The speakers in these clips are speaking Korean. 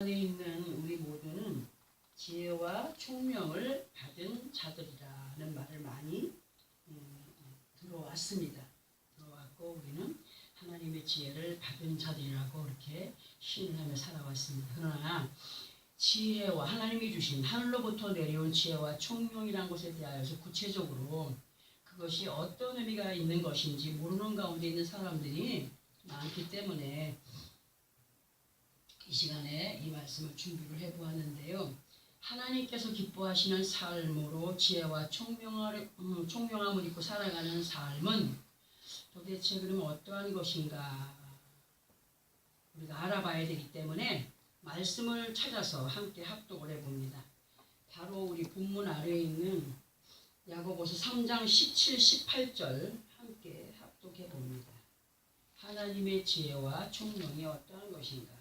안에 있는 우리 모두는 지혜와 총명을 받은 자들이라는 말을 많이 들어왔습니다. 들어왔고 우리는 하나님의 지혜를 받은 자들이라고 이렇게 신뢰하며 살아왔습니다. 그러나 지혜와 하나님이 주신 하늘로부터 내려온 지혜와 총명이라는 것에 대하여서 구체적으로 그것이 어떤 의미가 있는 것인지 모르는 가운데 있는 사람들이 많기 때문에 이 시간에 이 말씀을 준비를 해보았는데요. 하나님께서 기뻐하시는 삶으로 지혜와 총명함을 입고 살아가는 삶은 도대체 그러면 어떠한 것인가 우리가 알아봐야 되기 때문에 말씀을 찾아서 함께 합독을 해봅니다. 바로 우리 본문 아래에 있는 야고보서 3장 17, 18절 함께 합독해봅니다. 하나님의 지혜와 총명이 어떠한 것인가.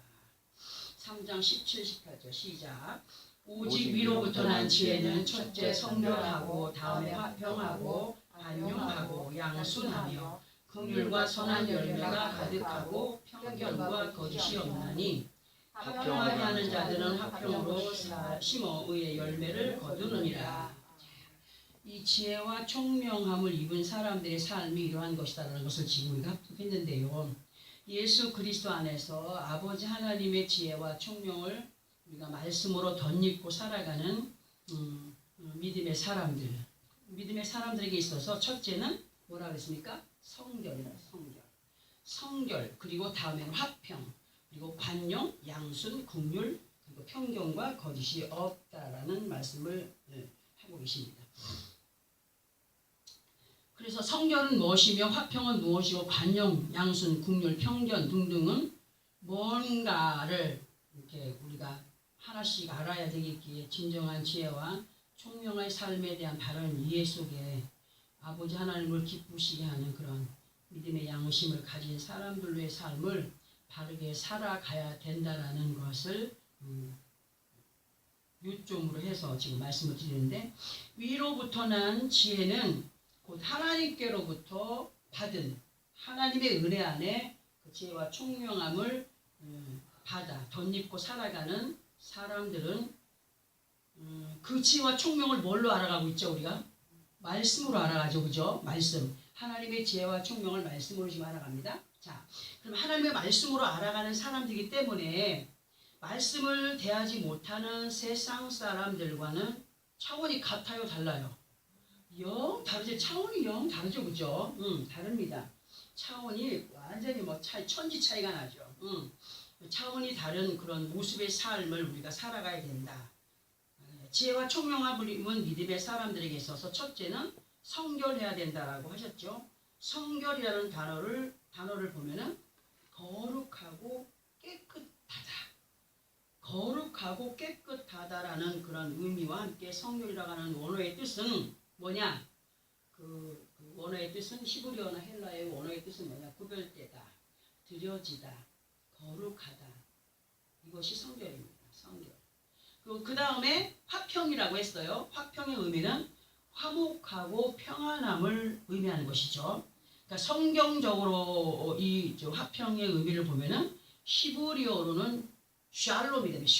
3장 17, 18절 시작. 오직 위로부터 난 지혜는 첫째 성결하고 다음에 화평하고 반용하고 양순하며 긍휼과 선한 열매가 가득하고 편견과 거짓이 없나니 화평하게 하는 자들은 화평으로 심어 의의 열매를 거두느니라. 이 지혜와 총명함을 입은 사람들의 삶이 이러한 것이다라는 것을 지금 우리가 합독했는데요. 예수 그리스도 안에서 아버지 하나님의 지혜와 총명을 우리가 말씀으로 덧입고 살아가는 믿음의 사람들에게 있어서 첫째는 뭐라 그랬습니까? 성결이다. 성결 그리고 다음에는 화평 그리고 관용, 양순, 긍휼 그리고 편견과 거짓이 없다라는 말씀을 하고 계십니다. 그래서 성결은 무엇이며 화평은 무엇이고 관용, 양순, 긍휼, 편견 등등은 뭔가를 이렇게 우리가 하나씩 알아야 되겠기에 진정한 지혜와 총명의 삶에 대한 바른 이해 속에 아버지 하나님을 기쁘시게 하는 그런 믿음의 양심을 가진 사람들의 삶을 바르게 살아가야 된다라는 것을 요점으로 해서 지금 말씀을 드리는데 위로부터 난 지혜는 곧 하나님께로부터 받은 하나님의 은혜 안에 그 지혜와 총명함을 받아 덧입고 살아가는 사람들은 그 지혜와 총명을 뭘로 알아가고 있죠? 우리가 말씀으로 알아가죠, 그죠? 말씀. 하나님의 지혜와 총명을 말씀으로 지금 알아갑니다. 자, 그럼 하나님의 말씀으로 알아가는 사람들이기 때문에 말씀을 대하지 못하는 세상 사람들과는 차원이 같아요, 달라요? 영 다르죠. 차원이 영 다르죠, 그죠? 다릅니다. 차원이 완전히 천지 차이가 나죠. 차원이 다른 그런 모습의 삶을 우리가 살아가야 된다. 지혜와 총명함을 입은 믿음의 사람들에게 있어서 첫째는 성결해야 된다라고 하셨죠. 성결이라는 단어를 보면은 거룩하고 깨끗하다. 거룩하고 깨끗하다라는 그런 의미와 함께 성결이라고 하는 원어의 뜻은 뭐냐? 그 원어의 뜻은 히브리어나 헬라의 원어의 뜻은 뭐냐? 구별되다, 드려지다, 거룩하다. 이것이 성결입니다. 성결. 그 다음에 화평이라고 했어요. 화평의 의미는 화목하고 평안함을 의미하는 것이죠. 그러니까 성경적으로 이 화평의 의미를 보면은 히브리어로는 샬롬이 됩니다.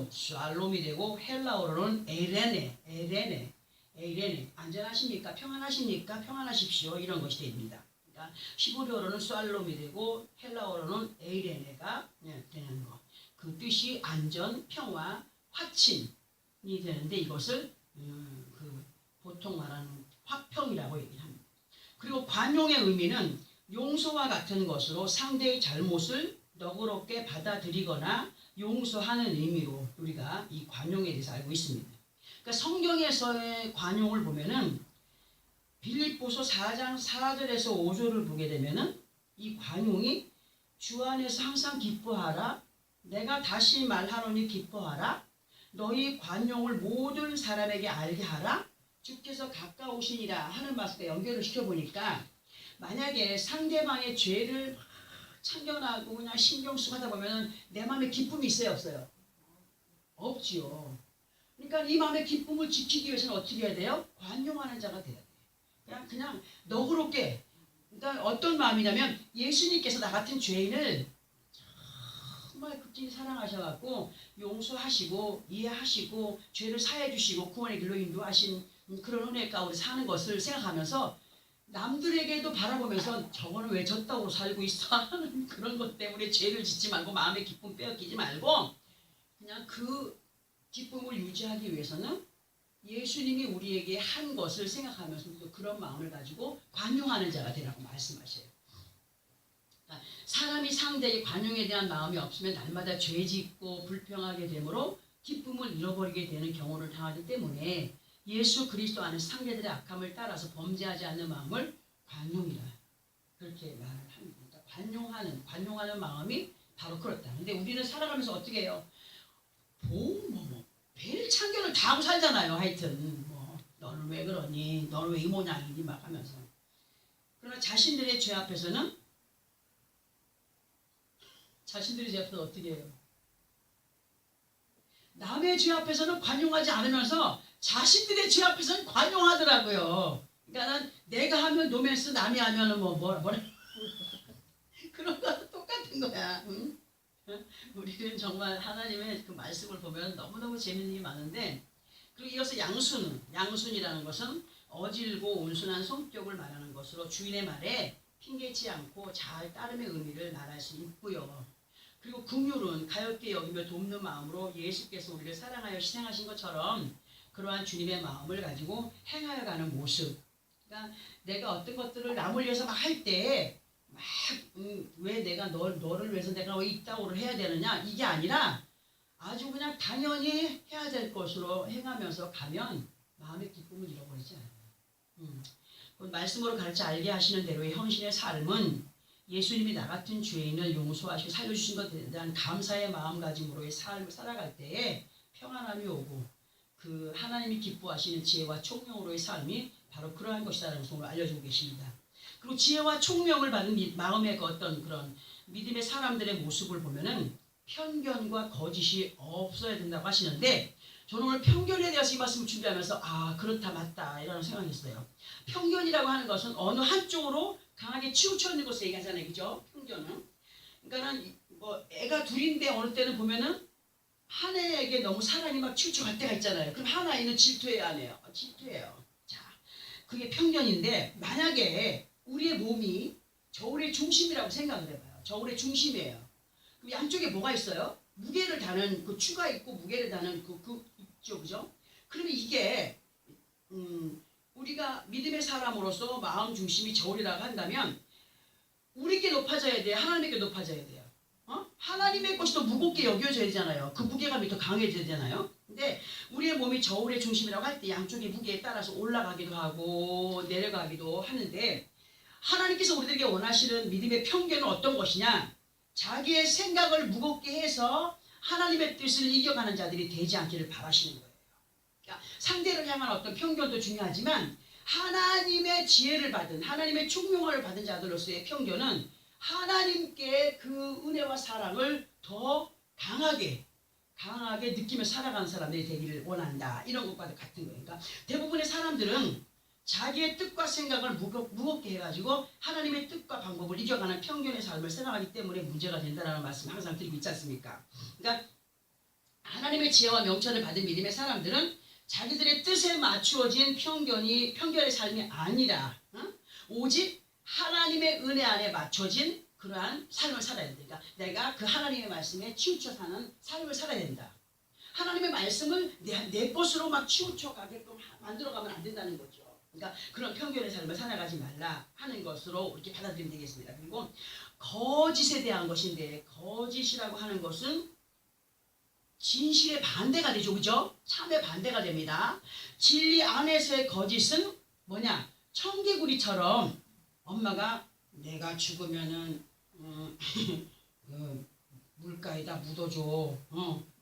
샬롬이 되고 헬라어로는 에레네. 안전하십니까? 평안하십니까? 평안하십시오. 이런 것이 됩니다. 그러니까 히브리어로는 샬롬이 되고 헬라어로는 에이레네가 되는 것. 그 뜻이 안전, 평화, 화친이 되는데 이것을 보통 말하는 화평이라고 얘기를 합니다. 그리고 관용의 의미는 용서와 같은 것으로 상대의 잘못을 너그럽게 받아들이거나 용서하는 의미로 우리가 이 관용에 대해서 알고 있습니다. 그러니까 성경에서의 관용을 보면은 빌립보서 4장 4절에서 5절을 보게 되면은 이 관용이 주 안에서 항상 기뻐하라. 내가 다시 말하노니 기뻐하라. 너희 관용을 모든 사람에게 알게 하라. 주께서 가까우시니라 하는 말씀과 연결을 시켜보니까 만약에 상대방의 죄를 참견하고 그냥 신경 쓰고 하다 보면 내 마음에 기쁨이 있어요, 없어요? 없지요. 그러니까 이 마음의 기쁨을 지키기 위해서는 어떻게 해야 돼요? 관용하는 자가 돼야 돼요. 그냥 너그럽게. 그러니까 어떤 마음이냐면 예수님께서 나 같은 죄인을 정말 극진히 사랑하셔갖고 용서하시고 이해하시고 죄를 사해 주시고 구원의 길로 인도하신 그런 은혜 가운데 사는 것을 생각하면서 남들에게도 바라보면서 저거는 왜 저따구로 살고 있어 하는 그런 것 때문에 죄를 짓지 말고 마음의 기쁨 빼앗기지 말고 그냥 그 기쁨을 유지하기 위해서는 예수님이 우리에게 한 것을 생각하면서 또 그런 마음을 가지고 관용하는 자가 되라고 말씀하셔요. 그러니까 사람이 상대에게 관용에 대한 마음이 없으면 날마다 죄짓고 불평하게 되므로 기쁨을 잃어버리게 되는 경우를 당하기 때문에 예수 그리스도 안에 상대들의 악함을 따라서 범죄하지 않는 마음을 관용이라 그렇게 말을 합니다. 관용하는 마음이 바로 그렇다. 근데 우리는 살아가면서 어떻게 해요? 별 참견을 다 하고 살잖아요. 하여튼 너는 왜 그러니? 너는 왜 이 모양이니? 막 하면서. 그러나 자신들의 죄 앞에서는 어떻게 해요? 남의 죄 앞에서는 관용하지 않으면서 자신들의 죄 앞에서는 관용하더라고요. 그러니까 내가 하면 노맨스, 남이 하면은 뭐라 그런 거랑 똑같은 거야. 응? 우리는 정말 하나님의 그 말씀을 보면 너무너무 재밌는 게 많은데, 그리고 이어서 양순이라는 것은 어질고 온순한 성격을 말하는 것으로 주인의 말에 핑계치 않고 잘 따름의 의미를 말할 수 있고요. 그리고 긍휼은 가엾게 여기며 돕는 마음으로 예수께서 우리를 사랑하여 희생하신 것처럼 그러한 주님의 마음을 가지고 행하여 가는 모습. 그러니까 내가 어떤 것들을 남을 위해서 막 할 때 왜 내가 너를 위해서 내가 왜 이따구를 해야 되느냐, 이게 아니라 아주 그냥 당연히 해야 될 것으로 행하면서 가면 마음의 기쁨을 잃어버리지 않아요. 말씀으로 가르쳐 알게 하시는 대로의 헌신의 삶은 예수님이 나 같은 죄인을 용서하시고 살려주신 것에 대한 감사의 마음가짐으로의 삶을 살아갈 때에 평안함이 오고 그 하나님이 기뻐하시는 지혜와 총명으로의 삶이 바로 그러한 것이라는 것을 알려주고 계십니다. 그리고 지혜와 총명을 받은 마음의 그 어떤 그런 믿음의 사람들의 모습을 보면은 편견과 거짓이 없어야 된다고 하시는데, 저는 오늘 편견에 대해서 이 말씀을 준비하면서 그렇다 맞다 이라는 생각이 있어요. 편견이라고 하는 것은 어느 한쪽으로 강하게 치우쳐 있는 것을 얘기하잖아요. 그죠? 편견은. 그러니까는 애가 둘인데 어느 때는 보면은 한 애에게 너무 사랑이 막 치우쳐 갈 때가 있잖아요. 그럼 한 아이는 질투해야 하네요. 질투해요. 자, 그게 편견인데, 만약에 우리의 몸이 저울의 중심이라고 생각을 해봐요. 저울의 중심이에요. 그럼 양쪽에 뭐가 있어요? 무게를 다는 그 추가 있고 무게를 다는 그 있죠, 그죠? 그러면 이게 우리가 믿음의 사람으로서 마음 중심이 저울이라고 한다면 우리께 높아져야 돼요? 하나님께 높아져야 돼요? 하나님의 것이 더 무겁게 여겨져야 되잖아요. 그 무게감이 더 강해져야 되잖아요. 근데 우리의 몸이 저울의 중심이라고 할 때 양쪽의 무게에 따라서 올라가기도 하고 내려가기도 하는데, 하나님께서 우리들에게 원하시는 믿음의 편견은 어떤 것이냐? 자기의 생각을 무겁게 해서 하나님의 뜻을 이겨가는 자들이 되지 않기를 바라시는 거예요. 그러니까 상대를 향한 어떤 편견도 중요하지만 하나님의 지혜를 받은, 하나님의 총명을 받은 자들로서의 편견은 하나님께 그 은혜와 사랑을 더 강하게 느끼며 살아가는 사람들이 되기를 원한다. 이런 것과 같은 거예요. 그러니까 대부분의 사람들은 자기의 뜻과 생각을 무겁게 해가지고 하나님의 뜻과 방법을 이겨가는 편견의 삶을 생각하기 때문에 문제가 된다는 말씀을 항상 드리고 있지 않습니까? 그러니까 하나님의 지혜와 명철을 받은 믿음의 사람들은 자기들의 뜻에 맞추어진 편견의 삶이 아니라 오직 하나님의 은혜 안에 맞춰진 그러한 삶을 살아야 된다. 그러니까 내가 그 하나님의 말씀에 치우쳐 사는 삶을 살아야 된다. 하나님의 말씀을 내 것으로 막 치우쳐 가게끔 만들어가면 안 된다는 거죠. 그러니까 그런 편견의 삶을 살아가지 말라 하는 것으로 이렇게 받아들이면 되겠습니다. 그리고 거짓에 대한 것인데, 거짓이라고 하는 것은 진실의 반대가 되죠. 그죠? 참의 반대가 됩니다. 진리 안에서의 거짓은 뭐냐? 청개구리처럼 엄마가 내가 죽으면은 물가에다 묻어줘.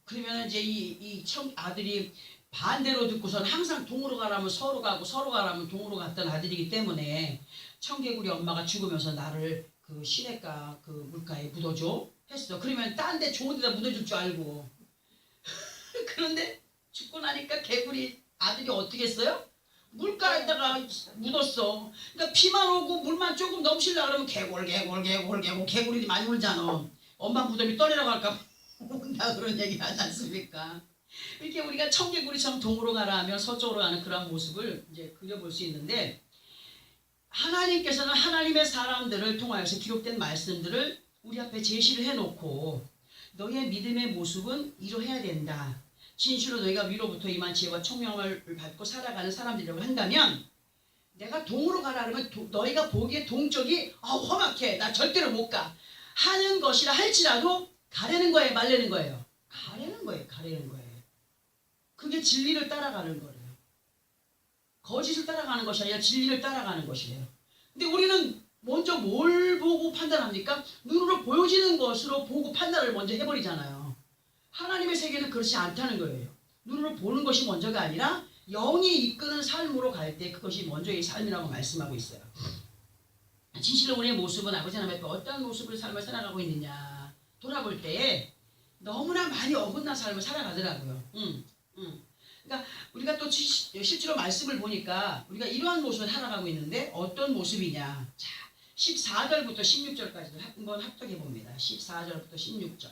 그러면 이제 아들이 반대로 듣고선 항상 동으로 가라면 서로 가고 서로 가라면 동으로 갔던 아들이기 때문에 청개구리 엄마가 죽으면서 나를 그 시냇가 그 물가에 묻어줘 했어. 그러면 딴 데 좋은 데다 묻어줄 줄 알고. 그런데 죽고 나니까 개구리 아들이 어떻게 했어요? 물가에다가 묻었어. 그러니까 비만 오고 물만 조금 넘치려고 그러면 개구리 많이 울잖아. 엄마 무덤이 떠내려갈까 봐. 온다 그런 얘기 하지 않습니까? 이렇게 우리가 청개구리처럼 동으로 가라 하면 서쪽으로 가는 그런 모습을 이제 그려볼 수 있는데, 하나님께서는 하나님의 사람들을 통하여서 기록된 말씀들을 우리 앞에 제시를 해놓고 너희의 믿음의 모습은 이러해야 된다. 진실로 너희가 위로부터 임한 지혜와 총명을 받고 살아가는 사람들이라고 한다면, 내가 동으로 가라 그러면 너희가 보기에 동쪽이 험악해 나 절대로 못 가 하는 것이라 할지라도 가려는 거예요, 말려는 거예요? 가려는 거예요. 가려는 거예요. 그게 진리를 따라가는 거예요. 거짓을 따라가는 것이 아니라 진리를 따라가는 것이에요. 근데 우리는 먼저 뭘 보고 판단합니까? 눈으로 보여지는 것으로 보고 판단을 먼저 해버리잖아요. 하나님의 세계는 그렇지 않다는 거예요. 눈으로 보는 것이 먼저가 아니라 영이 이끄는 삶으로 갈 때 그것이 먼저의 삶이라고 말씀하고 있어요. 진실로 우리의 모습은 아버지 하나님 앞에 어떤 모습을 삶을 살아가고 있느냐 돌아볼 때에 너무나 많이 어긋난 삶을 살아가더라고요. 그러니까 우리가 또 실제로 말씀을 보니까 우리가 이러한 모습을 살아가고 있는데 어떤 모습이냐. 자, 14절부터 16절까지 한번 합독해 봅니다. 14절부터 16절.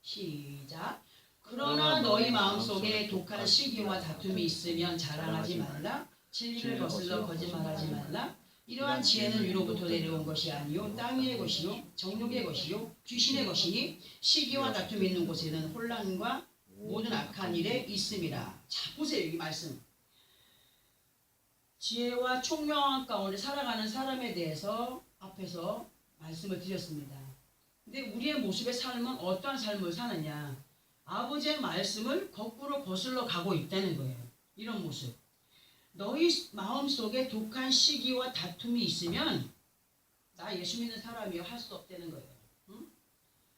시작. 그러나 너희 마음속에 독한 시기와 다툼이 있으면 자랑하지 말라. 진리를 거슬러 거짓말하지 말라. 이러한 지혜는 위로부터 내려온 것이 아니요 땅의 것이요 정욕의 것이요 귀신의 것이니 시기와 다툼이 있는 곳에는 혼란과 모든 악한 일에 있음이라. 자, 보세요. 이 말씀. 지혜와 총명한 가운데 살아가는 사람에 대해서 앞에서 말씀을 드렸습니다. 근데 우리의 모습의 삶은 어떠한 삶을 사느냐. 아버지의 말씀을 거꾸로 거슬러 가고 있다는 거예요. 이런 모습. 너희 마음속에 독한 시기와 다툼이 있으면 나 예수 믿는 사람이요 할 수 없다는 거예요. 응?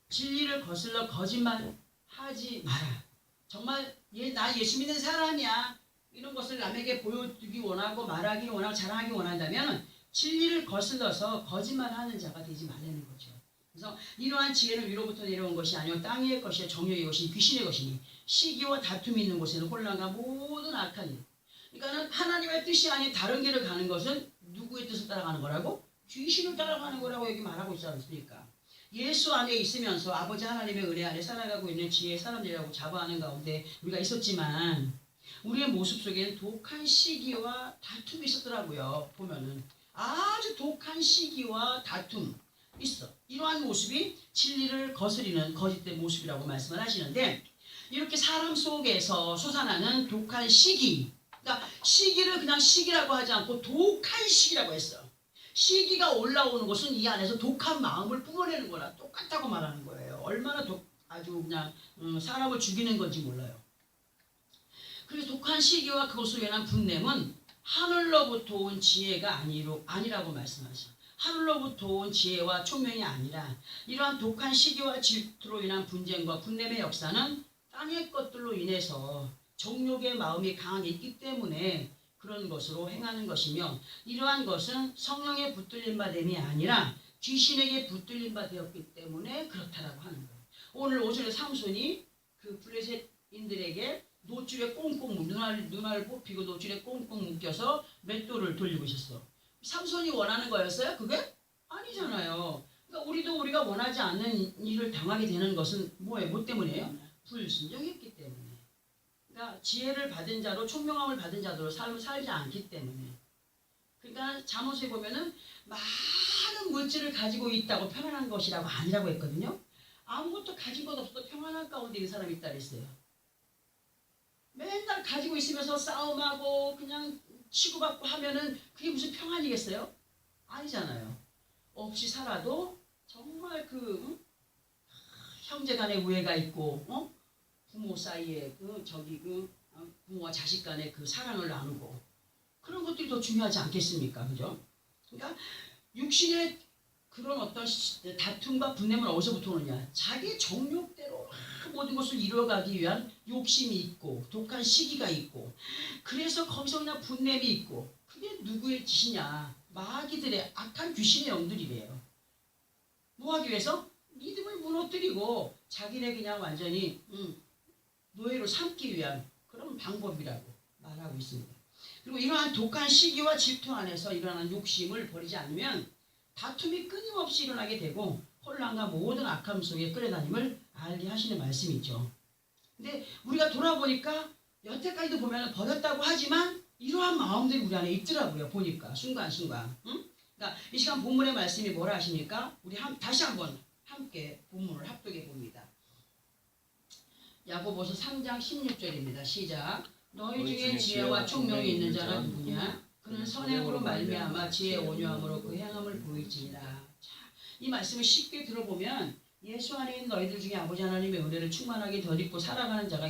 진리를 거슬러 거짓말하지 마라. 정말 나 예수 믿는 사람이야. 이런 것을 남에게 보여주기 원하고 말하기 원하고 자랑하기 원한다면 진리를 거슬러서 거짓말하는 자가 되지 말라는 거죠. 그래서 이러한 지혜는 위로부터 내려온 것이 아니요 땅의 것이요 정욕의 것이니 귀신의 것이니 시기와 다툼이 있는 곳에는 혼란과 모든 악한 일. 그러니까는 하나님의 뜻이 아닌 다른 길을 가는 것은 누구의 뜻을 따라가는 거라고? 귀신을 따라가는 거라고 여기 말하고 있지 않습니까? 예수 안에 있으면서 아버지 하나님의 은혜 안에 살아가고 있는 지혜의 사람들이라고 자부하는 가운데 우리가 있었지만 우리의 모습 속에는 독한 시기와 다툼이 있었더라고요. 보면은 아주 독한 시기와 다툼 있어. 이러한 모습이 진리를 거스리는 거짓된 모습이라고 말씀을 하시는데, 이렇게 사람 속에서 솟아나는 독한 시기, 그러니까 시기를 그냥 시기라고 하지 않고 독한 시기라고 했어. 시기가 올라오는 것은 이 안에서 독한 마음을 뿜어내는 거라 똑같다고 말하는 거예요. 얼마나 아주 그냥 사람을 죽이는 건지 몰라요. 그래서 독한 시기와 그것으로 인한 분냄은 하늘로부터 온 지혜가 아니라고 말씀하셔. 하늘로부터 온 지혜와 총명이 아니라 이러한 독한 시기와 질투로 인한 분쟁과 분냄의 역사는 땅의 것들로 인해서 정욕의 마음이 강하게 있기 때문에 그런 것으로 행하는 것이며, 이러한 것은 성령의 붙들림 받음이 아니라 귀신에게 붙들림 바 되었기 때문에 그렇다라고 하는 거예요. 오늘 5절에 삼손이 그 블레셋인들에게 노줄에 꽁꽁 눈알을 뽑히고 노줄에 꽁꽁 묶여서 맷돌을 돌리고 있었어. 삼손이 원하는 거였어요? 그게? 아니잖아요. 그러니까 우리가 원하지 않는 일을 당하게 되는 것은 뭐예요? 뭐 때문이에요? 불순종했기 때문에. 그러니까 지혜를 받은 자로 총명함을 받은 자로 삶을 살지 않기 때문에. 그러니까 잠언서에 보면은 많은 물질을 가지고 있다고 편안한 것이라고 아니라고 했거든요. 아무것도 가진 것 없어도 평안한 가운데 있는 사람이 있다 그랬어요. 맨날 가지고 있으면서 싸움하고 그냥 치고받고 하면은 그게 무슨 평안이겠어요? 아니잖아요. 없이 살아도 정말 형제 간의 우애가 있고, 부모 사이에 부모와 자식 간의 그 사랑을 나누고, 그런 것들이 더 중요하지 않겠습니까? 그죠? 그러니까 육신의 그런 어떤 다툼과 분냄은 어디서부터 오느냐? 자기 정욕대로 모든 것을 이루어가기 위한 욕심이 있고 독한 시기가 있고, 그래서 거기서 그냥 분냄이 있고, 그게 누구의 짓이냐? 마귀들의 악한 귀신의 영들이래요. 뭐 하기 위해서? 믿음을 무너뜨리고 자기네 그냥 완전히 노예로 삼기 위한 그런 방법이라고 말하고 있습니다. 그리고 이러한 독한 시기와 질투 안에서 일어나는 욕심을 버리지 않으면 다툼이 끊임없이 일어나게 되고 혼란과 모든 악함 속에 끌어다님을 알게 하시는 말씀이죠. 근데 우리가 돌아보니까 여태까지도 보면 버렸다고 하지만 이러한 마음들이 우리 안에 있더라고요. 보니까 순간순간. 응? 그러니까 이 시간 본문의 말씀이 뭐라 하십니까? 우리 다시 한번 함께 본문을 합독해 봅니다. 야고보서 3장 16절입니다. 시작. 너희 중에 지혜와 총명이 있는 자가 누구냐? 그는 선행으로 말미암아 지혜 온유함으로 그 행함을 보일지니라. 자, 이 말씀을 쉽게 들어보면 예수 안에 있는 너희들 중에 아버지 하나님의 은혜를 충만하게 덧입고 살아가는 자가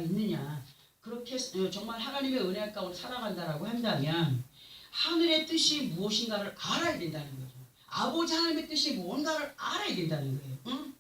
있느냐? 그렇게 정말 하나님의 은혜 가운데 살아간다라고 한다면 하늘의 뜻이 무엇인가를 알아야 된다는 거죠. 아버지 하나님의 뜻이 뭔가를 알아야 된다는 거예요. 응?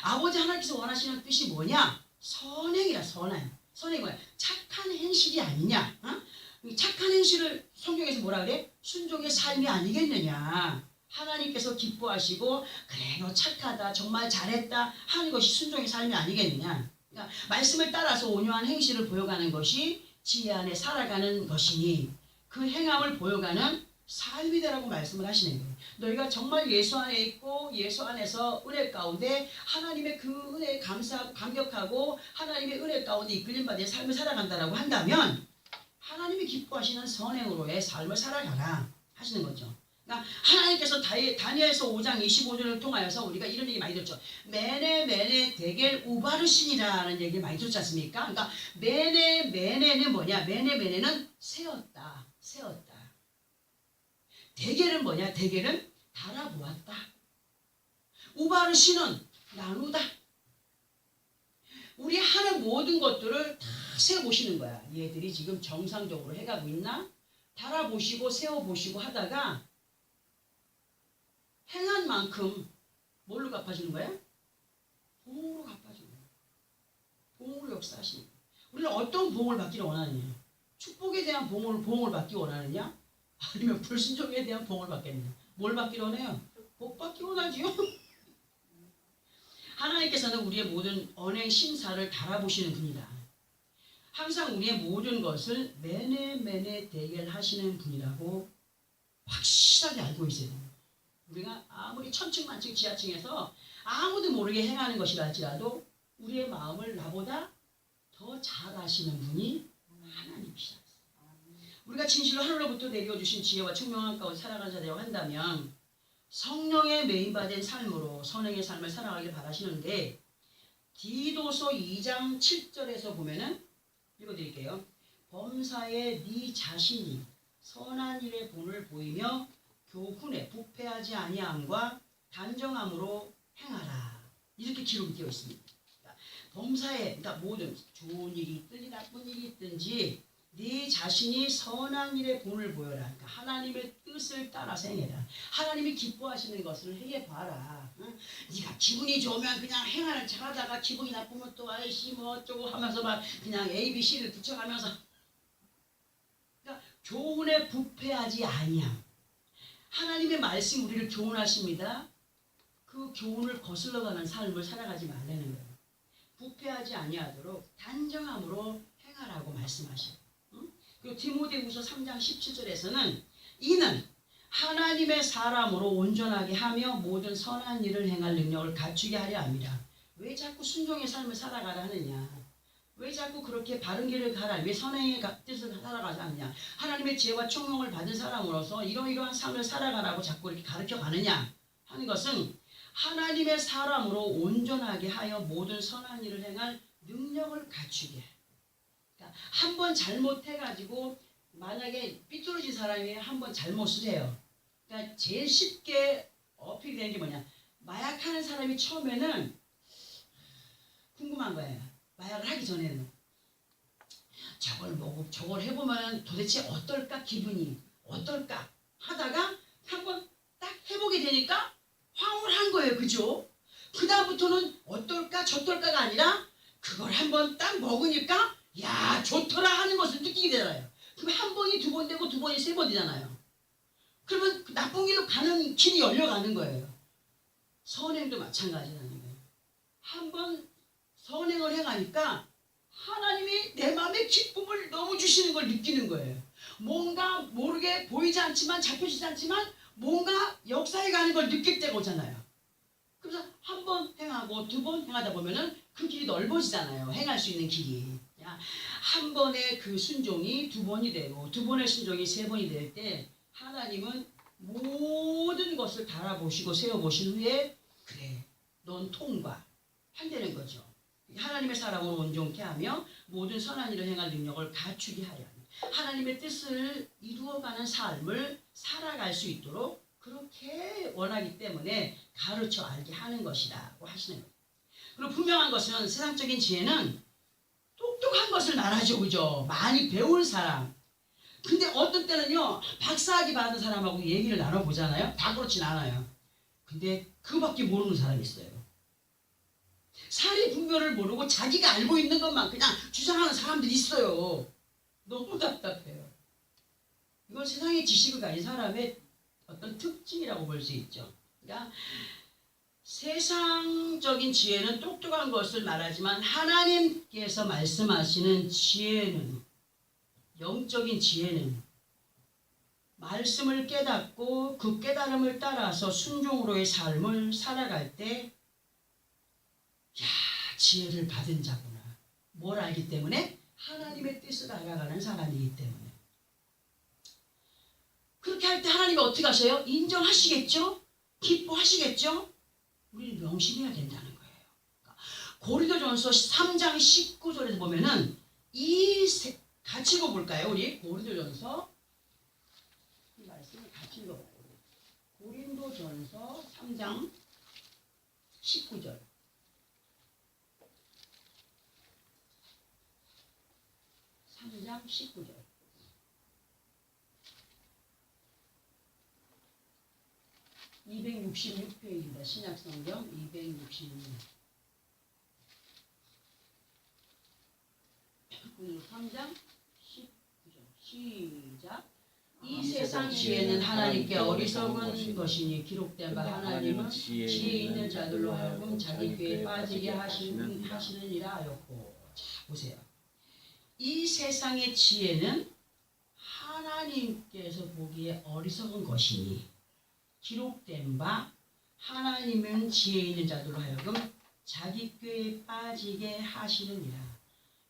아버지 하나님께서 원하시는 뜻이 뭐냐? 선행이야. 선행이 뭐야? 착한 행실이 아니냐? 어? 착한 행실을 성경에서 뭐라 그래? 순종의 삶이 아니겠느냐? 하나님께서 기뻐하시고 그래 너 착하다 정말 잘했다 하는 것이 순종의 삶이 아니겠느냐? 그러니까 말씀을 따라서 온유한 행실을 보여가는 것이 지혜 안에 살아가는 것이니 그 행함을 보여가는 삶이다라고 말씀을 하시는 거예요. 너희가 정말 예수 안에 있고 예수 안에서 은혜 가운데 하나님의 그 은혜에 감사하고 감격하고 하나님의 은혜 가운데 이끌림 받은 삶을 살아간다라고 한다면 하나님이 기뻐하시는 선행으로의 삶을 살아가라 하시는 거죠. 그러니까 하나님께서 다니엘서 5장 25절을 통하여서 우리가 이런 얘기 많이 들었죠. 메네 데겔 우바르신이라는 얘기를 많이 들었지 않습니까? 그러니까 메네는 뭐냐? 메네는 세웠다. 데겔은 뭐냐? 데겔은 달아보았다. 우바르신은 나누다. 우리 하는 모든 것들을 다 세워보시는 거야. 얘들이 지금 정상적으로 해가고 있나? 달아보시고 세워보시고 하다가 행한 만큼 뭘로 갚아주는 거야? 봉으로 갚아주는 거야. 봉으로 역사하시는 거야. 우리는 어떤 봉을 받기를 원하느냐? 축복에 대한 봉을 받기 원하느냐? 아니면 불순종에 대한 봉을 받겠느냐? 뭘 받기를 원해요? 복 받기 원하지요? 하나님께서는 우리의 모든 언행 심사를 달아보시는 분이다. 항상 우리의 모든 것을 매네 대결하시는 분이라고 확실하게 알고 있어야 됩니다. 우리가 아무리 천층만층 지하층에서 아무도 모르게 행하는 것이라 할지라도 우리의 마음을 나보다 더 잘 아시는 분이 하나님이시다. 우리가 진실로 하늘로부터 내려주신 지혜와 청명한 가운데 살아가는 자라고 한다면 성령의 메인받은 삶으로 선행의 삶을 살아가길 바라시는데 디도서 2장 7절에서 보면은 읽어드릴게요. 범사에 네 자신이 선한 일의 본을 보이며 교훈에 부패하지 아니함과 단정함으로 행하라. 이렇게 기록이 되어 있습니다. 그러니까 범사에 그러니까 모든 좋은 일이 있든지 나쁜 일이 있든지 네 자신이 선한 일의 본을 보여라. 그러니까 하나님의 뜻을 따라서 행해라. 하나님이 기뻐하시는 것을 해봐라. 응? 네가 기분이 좋으면 그냥 행하는 척하다가 기분이 나쁘면 또 아이씨 뭐 어쩌고 하면서 막 그냥 ABC를 붙여가면서 그러니까 교훈에 부패하지 아니함. 하나님의 말씀 우리를 교훈하십니다. 그 교훈을 거슬러가는 삶을 살아가지 말라는 거예요. 부패하지 아니하도록 단정함으로 행하라고 말씀하셔요. 그리고 디모데후서 3장 17절에서는 이는 하나님의 사람으로 온전하게 하며 모든 선한 일을 행할 능력을 갖추게 하려 합니다. 왜 자꾸 순종의 삶을 살아가라 하느냐? 왜 자꾸 그렇게 바른 길을 가라? 왜 선행의 뜻을 살아가자 하느냐? 하나님의 지혜와 총명을 받은 사람으로서 이러이러한 삶을 살아가라고 자꾸 이렇게 가르쳐 가느냐 하는 것은 하나님의 사람으로 온전하게 하여 모든 선한 일을 행할 능력을 갖추게. 그러니까 한번 잘못해가지고 만약에 삐뚤어진 사람이 한번 잘못을 해요. 그러니까 제일 쉽게 어필되는 게 뭐냐? 마약하는 사람이 처음에는 궁금한 거예요. 마약을 하기 전에는 저걸 먹고 저걸 해보면 도대체 어떨까 기분이 어떨까 하다가 한번 딱 해보게 되니까 황홀한 거예요. 그죠? 그 다음부터는 어떨까 저떨까가 아니라 그걸 한번 딱 먹으니까 야 좋더라 하는 것을 느끼게 되잖아요. 그럼 한 번이 두 번 되고 두 번이 세 번 되잖아요. 그러면 나쁜 길로 가는 길이 열려가는 거예요. 선행도 마찬가지라는 거예요. 한번 선행을 해가니까 하나님이 내 마음에 기쁨을 너무 주시는 걸 느끼는 거예요. 뭔가 모르게 보이지 않지만 잡혀지지 않지만 뭔가 역사에 가는 걸 느낄 때가 오잖아요. 그래서 한 번 행하고 두 번 행하다 보면은 그 길이 넓어지잖아요. 행할 수 있는 길이. 한 번의 그 순종이 두 번이 되고 두 번의 순종이 세 번이 될 때 하나님은 모든 것을 달아보시고 세워보신 후에 그래 넌 통과 한다는 거죠. 하나님의 사람으로 온전케 하며 모든 선한 일을 행할 능력을 갖추게 하려 하나님의 뜻을 이루어가는 삶을 살아갈 수 있도록 그렇게 원하기 때문에 가르쳐 알게 하는 것이라고 하시는 거예요. 그리고 분명한 것은 세상적인 지혜는 똑똑한 것을 말하죠. 그죠? 많이 배운 사람. 근데 어떤 때는요. 박사학위 받은 사람하고 얘기를 나눠보잖아요. 다 그렇진 않아요. 근데 그밖에 모르는 사람이 있어요. 사리 분별을 모르고 자기가 알고 있는 것만 그냥 주장하는 사람들이 있어요. 너무 답답해요. 이건 세상의 지식을 가진 사람의 어떤 특징이라고 볼 수 있죠. 그러니까 세상적인 지혜는 똑똑한 것을 말하지만 하나님께서 말씀하시는 지혜는 영적인 지혜는 말씀을 깨닫고 그 깨달음을 따라서 순종으로의 삶을 살아갈 때 야, 지혜를 받은 자구나. 뭘 알기 때문에? 하나님의 뜻을 알아가는 사람이기 때문에. 그렇게 할 때 하나님이 어떻게 하셔요? 인정하시겠죠? 기뻐하시겠죠? 우리는 명심해야 된다는 거예요. 그러니까 고린도전서 3장 19절에서 보면은 같이 읽어볼까요? 우리 고린도전서 이 말씀을 같이 읽어봐요. 고린도전서 3장 19절. 장 19절. (266페이지입니다) 신약성경 266. 3장 19절 시작. 이 세상 지혜는 하나님께 어리석은 것이니 기록된 바 하나님은 지혜 있는 자들로 하여금 자기 꾀에 빠지게 하시느니라 하였고. 자 보세요. 이 세상의 지혜는 하나님께서 보기에 어리석은 것이니 기록된 바 하나님은 지혜 있는 자들로 하여금 자기 꾀에 빠지게 하시느니라.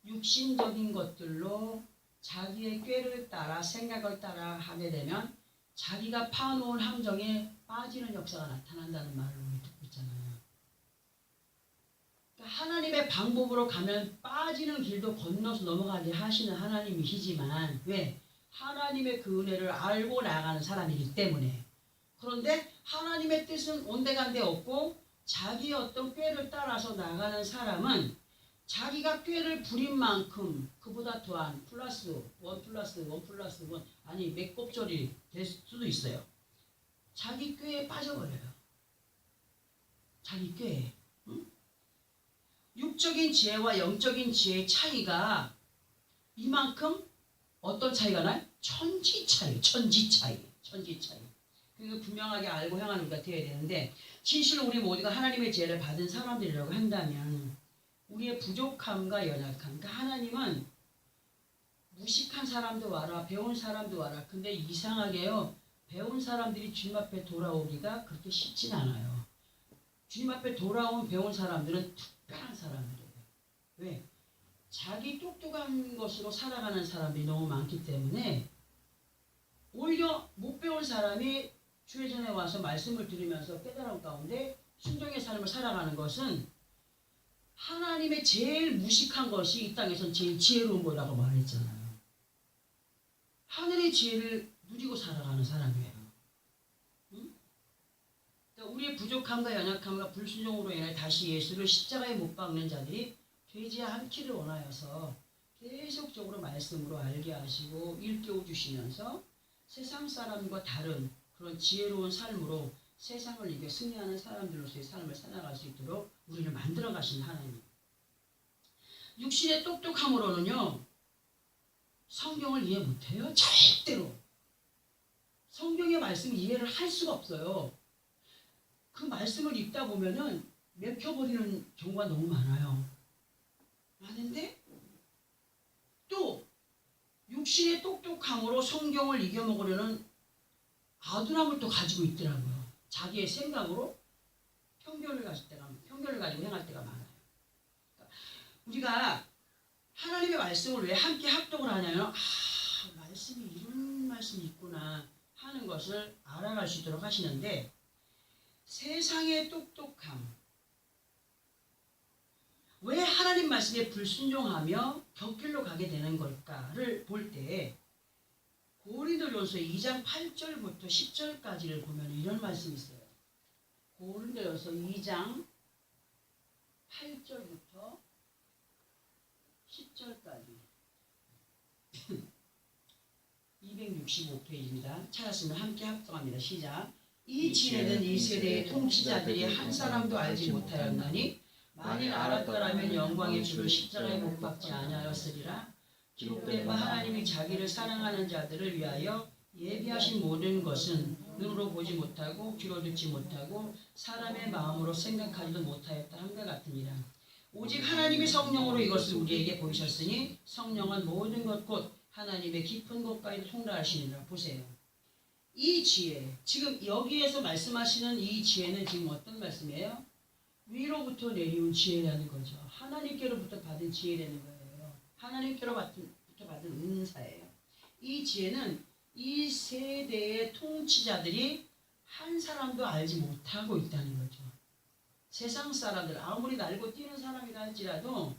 육신적인 것들로 자기의 꾀를 따라 생각을 따라 하게 되면 자기가 파놓은 함정에 빠지는 역사가 나타난다는 말을 우리 듣고 있잖아요. 그러니까 하나님의 방법으로 가면 빠지는 길도 건너서 넘어가게 하시는 하나님이시지만 왜? 하나님의 그 은혜를 알고 나가는 사람이기 때문에. 그런데 하나님의 뜻은 온데간데 없고 자기의 어떤 꾀를 따라서 나가는 사람은 자기가 꾀를 부린 만큼 그보다 더한 플러스 원 아니 몇 곱절이 될 수도 있어요. 자기 꾀에 빠져버려요. 자기 꾀에. 응? 육적인 지혜와 영적인 지혜의 차이가 이만큼 어떤 차이가 나요? 천지 차이. 그리고 분명하게 알고 행하는 우리가 되어야 되는데 진실로 우리 모두가 하나님의 지혜를 받은 사람들이라고 한다면 우리의 부족함과 연약함. 그러니까 하나님은 무식한 사람도 와라, 배운 사람도 와라. 근데 이상하게요. 배운 사람들이 주님 앞에 돌아오기가 그렇게 쉽진 않아요. 주님 앞에 돌아온 배운 사람들은 특별한 사람들이에요. 왜? 자기 똑똑한 것으로 살아가는 사람들이 너무 많기 때문에 오히려 못 배운 사람이 주의 전에 와서 말씀을 들으면서 깨달은 가운데 순종의 삶을 살아가는 것은 하나님의 제일 무식한 것이 이 땅에선 제일 지혜로운 거라고 말했잖아요. 하늘의 지혜를 누리고 살아가는 사람이에요. 응? 그러니까 우리의 부족함과 연약함과 불순종으로 인해 다시 예수를 십자가에 못 박는 자들이 되지 않기를 원하여서 계속적으로 말씀으로 알게 하시고 일깨워 주시면서 세상 사람과 다른 그런 지혜로운 삶으로 세상을 이겨 승리하는 사람들로서의 삶을 살아갈 수 있도록 우리를 만들어 가신 하나님. 육신의 똑똑함으로는요. 성경을 이해 못해요. 절대로. 성경의 말씀 이해를 할 수가 없어요. 그 말씀을 읽다 보면은 맥혀버리는 경우가 너무 많아요. 많은데 또 육신의 똑똑함으로 성경을 이겨먹으려는 아둔함을 또 가지고 있더라고요. 자기의 생각으로 편견을 가지고 행할 때가 많아요. 그러니까 우리가 하나님의 말씀을 왜 함께 합독을 하냐면 말씀이 이런 말씀이 있구나 하는 것을 알아갈 수 있도록 하시는데 세상의 똑똑함 왜 하나님 말씀에 불순종하며 격길로 가게 되는 걸까를 볼 때 고린도전서 2장 8절부터 10절까지를 보면 이런 말씀이 있어요. 고린도전서 2장 8절부터 10절까지 265페이지입니다. 찾았으면 함께 합독합니다. 시작. 이 지혜는 이 세대의 통치자들이 한 사람도 알지 못하였나니 만일 알았더라면 영광의 주를 십자가에 못 박지 아니하였으리라. 기록된 바 하나님이 자기를 사랑하는 자들을 위하여 예비하신 모든 것은 눈으로 보지 못하고 귀로 듣지 못하고 사람의 마음으로 생각하지도 못하였다 함과 같으니라. 오직 하나님이 성령으로 이것을 우리에게 보이셨으니 성령은 모든 것 곧 하나님의 깊은 곳까지 통달하시니라. 보세요. 이 지혜, 지금 여기에서 말씀하시는 이 지혜는 지금 어떤 말씀이에요? 위로부터 내려온 지혜라는 거죠. 하나님께로부터 받은 지혜라는 거예요. 하나님께로부터 받은 은사예요. 이 지혜는 이 세대의 통치자들이 한 사람도 알지 못하고 있다는 거죠. 세상 사람들, 아무리 날고 뛰는 사람이라 할지라도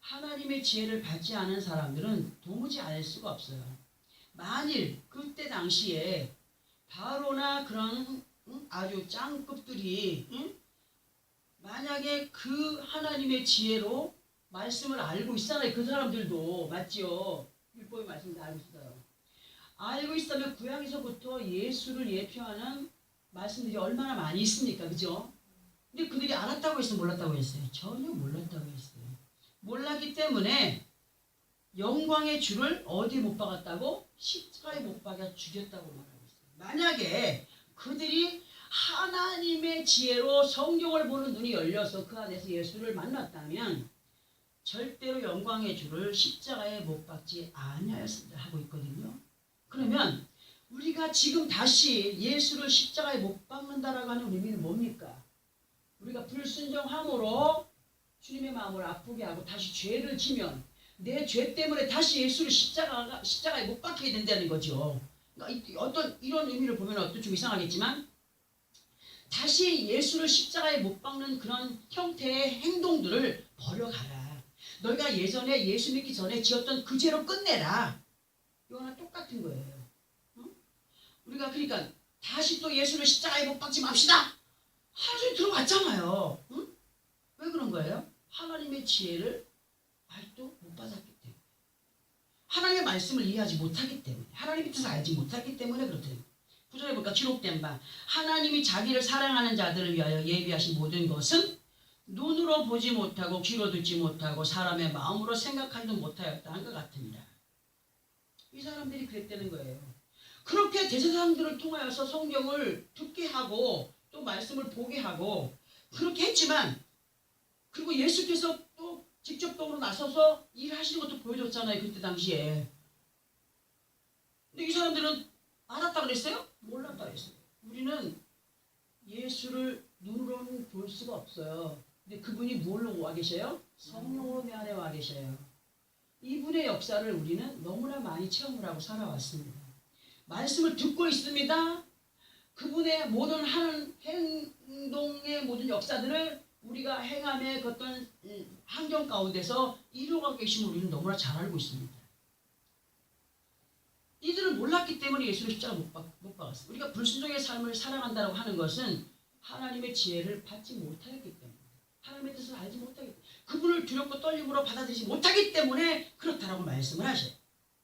하나님의 지혜를 받지 않은 사람들은 도무지 알 수가 없어요. 만일 그때 당시에 바로나 그런 아주 짱급들이 만약에 그 하나님의 지혜로 말씀을 알고 있잖아요. 그 사람들도 맞죠? 율법의 말씀을 다 알고 있어요. 알고 있다면 구약에서부터 예수를 예표하는 말씀들이 얼마나 많이 있습니까? 그죠? 근데 그들이 알았다고 했어요? 몰랐다고 했어요? 전혀 몰랐다고 했어요. 몰랐기 때문에 영광의 주를 어디 못 박았다고? 십자가에 못 박아 죽였다고 말하고 있어요. 만약에 그들이 하나님의 지혜로 성경을 보는 눈이 열려서 그 안에서 예수를 만났다면 절대로 영광의 주를 십자가에 못 박지 아니하였습니다 하고 있거든요. 그러면 우리가 지금 다시 예수를 십자가에 못 박는다라고 하는 의미는 뭡니까? 우리가 불순종함으로 주님의 마음을 아프게 하고 다시 죄를 지면 내 죄 때문에 다시 예수를 십자가에 못 박히게 된다는 거죠. 그러니까 어떤 이런 의미를 보면 어떤 좀 이상하겠지만 다시 예수를 십자가에 못 박는 그런 형태의 행동들을 버려가라. 너희가 예전에 예수 믿기 전에 지었던 그 죄로 끝내라. 이거랑 똑같은 거예요. 우리가 그러니까 다시 또 예수를 십자가에 못 박지 맙시다. 하루 종일 들어왔잖아요. 왜 그런 거예요? 하나님의 지혜를 아직도 못 받았기 때문에. 하나님의 말씀을 이해하지 못하기 때문에. 하나님의 뜻을 알지 못하기 때문에 그렇대요. 9절에 보니까 기록된 바 하나님이 자기를 사랑하는 자들을 위하여 예비하신 모든 것은 눈으로 보지 못하고 귀로 듣지 못하고 사람의 마음으로 생각하지도 못하였다 한 것 같습니다. 이 사람들이 그랬다는 거예요. 그렇게 대제사장들을 통하여서 성경을 듣게 하고 또 말씀을 보게 하고 그렇게 했지만 그리고 예수께서 또 직접적으로 나서서 일하시는 것도 보여줬잖아요. 그때 당시에. 근데 이 사람들은 알았다 그랬어요? 몰랐다 그랬어요. 우리는 예수를 눈으로는 볼 수가 없어요. 근데 그분이 뭘로 와 계셔요? 성령으로 내 안에 와 계셔요. 이분의 역사를 우리는 너무나 많이 체험을 하고 살아왔습니다. 말씀을 듣고 있습니다. 그분의 모든 하는 행동의 모든 역사들을 우리가 행함의 그 어떤 환경 가운데서 이루어가고 계심을 우리는 너무나 잘 알고 있습니다. 이들은 몰랐기 때문에 예수를 십자가 못 박았어요. 우리가 불순종의 삶을 살아간다고 하는 것은 하나님의 지혜를 받지 못하였기 때문에 하나님의 뜻을 알지 못하기 때문에 그분을 두렵고 떨림으로 받아들이지 못하기 때문에 그렇다라고 말씀을 하셔요.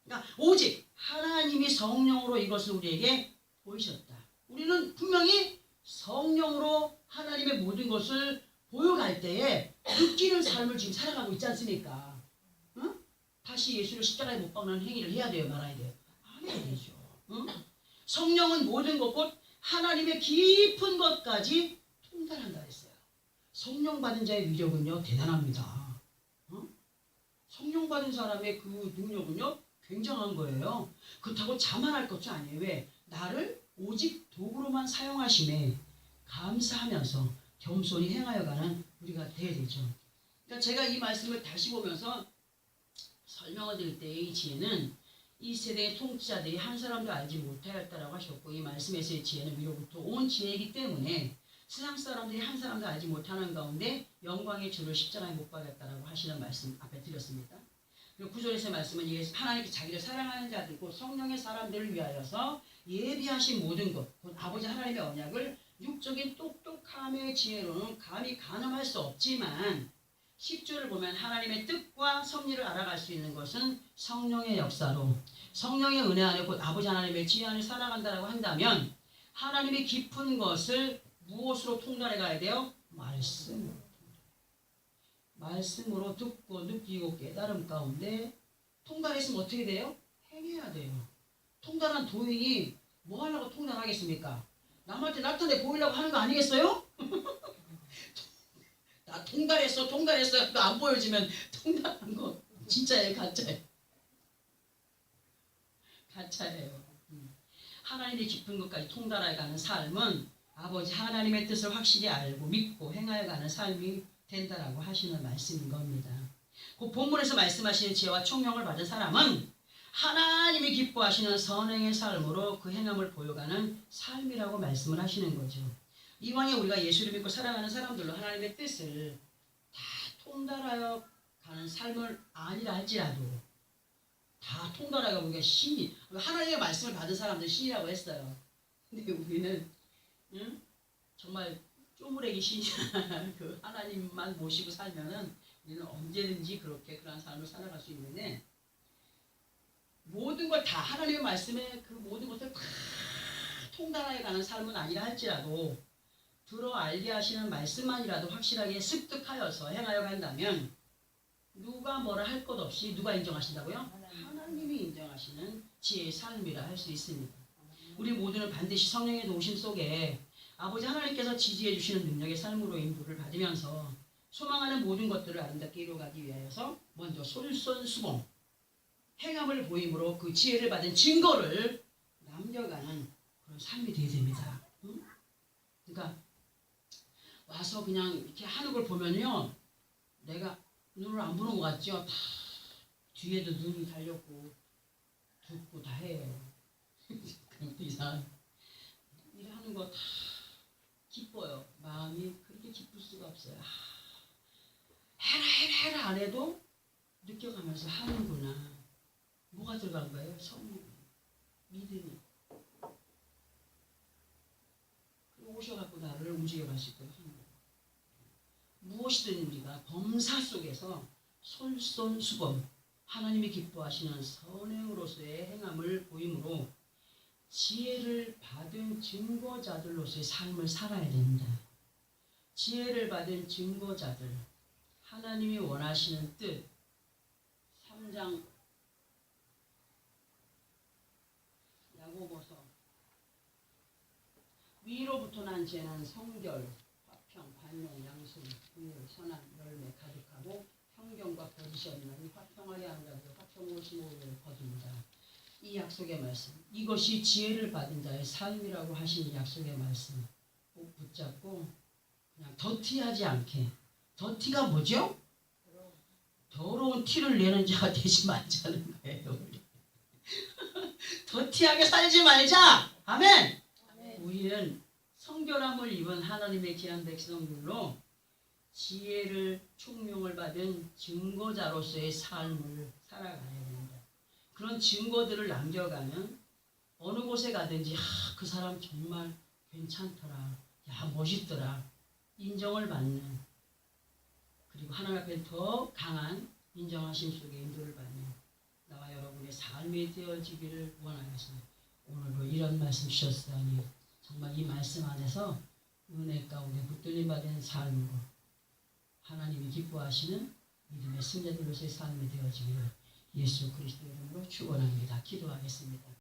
그러니까 오직 하나님이 성령으로 이것을 우리에게 보이셨다. 우리는 분명히 성령으로 하나님의 모든 것을 보여갈 때에 느끼는 삶을 지금 살아가고 있지 않습니까? 응? 다시 예수를 십자가에 못 박는 행위를 해야 돼요? 말아야 돼요? 안 해야 되죠. 응? 성령은 모든 것 곧 하나님의 깊은 것까지 통달한다 했어요. 성령 받은 자의 위력은요 대단합니다. 응? 성령 받은 사람의 그 능력은요 굉장한 거예요. 그렇다고 자만할 것이 아니에요. 왜? 나를 오직 도구로만 사용하심에 감사하면서 겸손히 행하여가는 우리가 돼야 되죠. 그러니까 제가 이 말씀을 다시 보면서 설명을 드릴 때 이 지혜는 이 세대의 통치자들이 한 사람도 알지 못하였다라고 하셨고, 이 말씀에서의 지혜는 위로부터 온 지혜이기 때문에 세상 사람들이 한 사람도 알지 못하는 가운데 영광의 주를 십자가에 못 박았다라고 하시는 말씀 앞에 드렸습니다. 그리고 9절에서의 말씀은 하나님께 자기를 사랑하는 자들 곧 성령의 사람들을 위하여서 예비하신 모든 것 곧 아버지 하나님의 언약을 육적인 똑똑함의 지혜로는 감히 가늠할 수 없지만 10절을 보면 하나님의 뜻과 섭리를 알아갈 수 있는 것은 성령의 역사로 성령의 은혜 안에 곧 아버지 하나님의 지혜 안에 살아간다라고 한다면 하나님의 깊은 것을 무엇으로 통달해 가야 돼요? 말씀으로 듣고 느끼고 깨달음 가운데 통달했으면 어떻게 돼요? 행해야 돼요. 통달한 도인이 뭐 하려고 통달하겠습니까? 남한테 나타내 보이려고 하는 거 아니겠어요? 나 통달했어. 또 안 보여지면 통달한 거 진짜예요, 가짜예요? 가짜예요. 하나님의 깊은 것까지 통달해가는 삶은 아버지 하나님의 뜻을 확실히 알고 믿고 행하여가는 삶이 된다라고 하시는 말씀인 겁니다. 그 본문에서 말씀하시는 지혜와 총명을 받은 사람은 하나님이 기뻐하시는 선행의 삶으로 그 행함을 보여가는 삶이라고 말씀을 하시는 거죠. 이왕에 우리가 예수를 믿고 살아가는 사람들로 하나님의 뜻을 다 통달하여 가는 삶을 아니라 할지라도 다 통달하여 우리가 신이 하나님의 말씀을 받은 사람들 신이라고 했어요. 근데 우리는 정말 쪼무레기 신이야. 그 하나님만 모시고 살면은 우리는 언제든지 그런 삶을 살아갈 수 있는데 모든 걸 다 하나님의 말씀에 그 모든 것을 다 통달하여 가는 삶은 아니라 할지라도 들어 알게 하시는 말씀만이라도 확실하게 습득하여서 행하여 간다면 누가 뭐라 할 것 없이 누가 인정하신다고요? 하나님이 인정하시는 지혜의 삶이라 할 수 있습니다. 우리 모두는 반드시 성령의 도우심 속에 아버지 하나님께서 지지해 주시는 능력의 삶으로 인도를 받으면서 소망하는 모든 것들을 아름답게 이루어가기 위하여서 먼저 솔선수범 행함을 보임으로 그 지혜를 받은 증거를 남겨가는 그런 삶이 되어야 됩니다. 그러니까 와서 그냥 이렇게 하는 걸 보면요, 내가 눈을 안 보는 것 같죠? 다 뒤에도 눈이 달렸고 듣고 다 해요. 그런 이상 일하는 거 다 기뻐요. 마음이 그렇게 기쁠 수가 없어요. 해라 안 해도 느껴가면서 하는구나. 뭐가 들어간 거예요? 성령, 믿음이. 오셔갖고 나를 움직여갈 수 있도록 하는 거예요. 무엇이든 우리가 범사 속에서 솔선수범 하나님이 기뻐하시는 선행으로서의 행함을 보임으로 지혜를 받은 증거자들로서의 삶을 살아야 됩니다. 지혜를 받은 증거자들, 하나님이 원하시는 뜻, 3장 야고보서 위로부터 난 죄는 성결, 화평, 반영, 양심, 긍휼, 선한, 열매 가득하고 평경과 거짓이 없나니 화평하게 하는 자들 화평을 심호를 거둡니다. 이 약속의 말씀, 이것이 지혜를 받은 자의 삶이라고 하신 약속의 말씀 꼭 붙잡고 그냥 더티하지 않게. 더티가 뭐죠? 더러운 티를 내는 자가 되지 말자는 거예요. 더티하게 살지 말자. 아멘. 우리는 성결함을 입은 하나님의 귀한 백성들로 지혜를 총명을 받은 증거자로서의 삶을 살아가야 됩니다. 그런 증거들을 남겨가면 어느 곳에 가든지 그 사람 정말 괜찮더라, 야 멋있더라 인정을 받는, 그리고 하나님 앞에 더 강한 인정하심 속에 인도를 받는 나와 여러분의 삶이 되어지기를 원하여서 오늘도 이런 말씀 주셨으니 정말 이 말씀 안에서 은혜 가운데 붙들림 받은 삶으로 하나님이 기뻐하시는 믿음의 승자들로서의 삶이 되어지기를 예수 그리스도 이름으로 축원합니다. 기도하겠습니다.